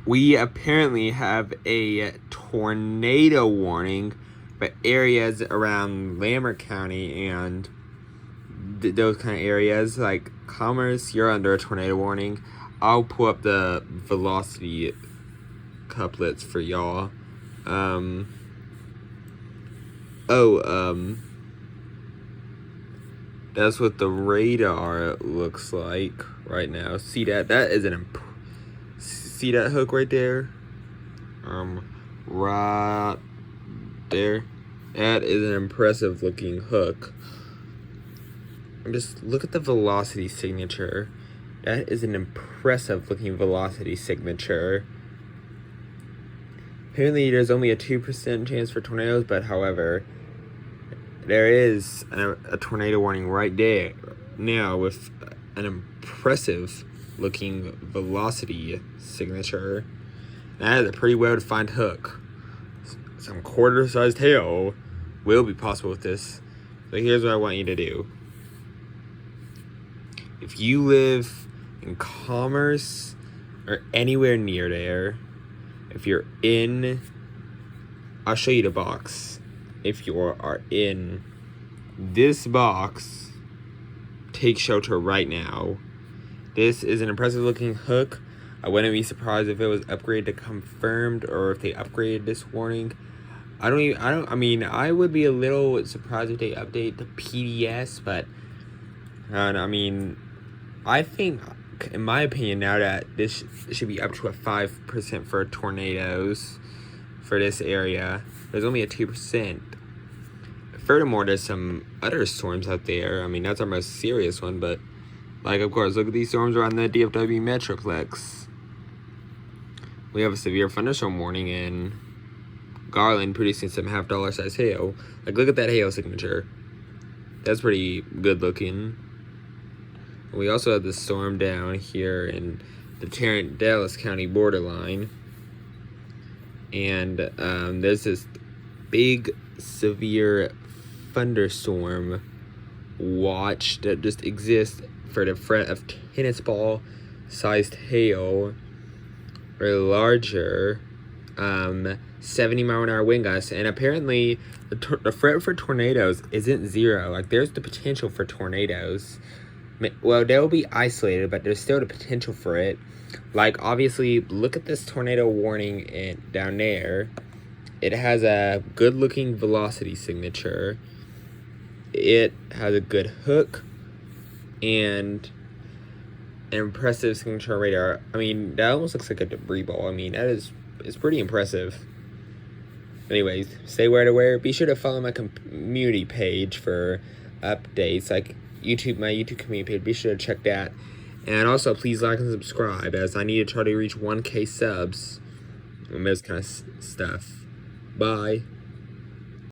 we apparently have a tornado warning for areas around Lamar County and those kind of areas. Like Commerce, you're under a tornado warning. I'll pull up the velocity couplets for y'all. That's what the radar looks like right now. See that? That is see that hook right there? Right there. That is an impressive looking hook. And just look at the velocity signature. That is an impressive looking velocity signature. Apparently there's only a 2% chance for tornadoes, but however, there is a tornado warning right there now with an impressive looking velocity signature. That is a pretty well defined hook. Some quarter-sized hail will be possible with this. So here's what I want you to do. If you live in Commerce or anywhere near there, if you're in, I'll show you the box. If you are in this box, take shelter right now. This is an impressive looking hook. I wouldn't be surprised if it was upgraded to confirmed or if they upgraded this warning. I would be a little surprised if they update the PDS, but I think, in my opinion, now that this should be up to a 5% for tornadoes for this area. There's only a 2%. Furthermore, there's some other storms out there. I mean, that's our most serious one, but, like, of course, look at these storms around the DFW Metroplex. We have a severe thunderstorm warning in Garland producing some $half size hail. Like, look at that hail signature. That's pretty good looking. We also have the storm down here in the Tarrant-Dallas County borderline. And there's this big, severe thunderstorm watch that just exists for the threat of tennis ball sized hail or larger, 70-mile-an-hour wind gusts. And apparently the threat for tornadoes isn't zero. Like, there's the potential for tornadoes. Well, they'll be isolated, but there's still the potential for it. Like, obviously, look at this tornado warning down there. It has a good-looking velocity signature. It has a good hook and an impressive signature radar. I mean, that almost looks like a debris ball. I mean, it's pretty impressive. Anyways, stay where to wear. Be sure to follow my community page for updates, like my YouTube community page. Be sure to check that. And also, please like and subscribe, as I need to try to reach 1K subs and this kind of stuff. Bye.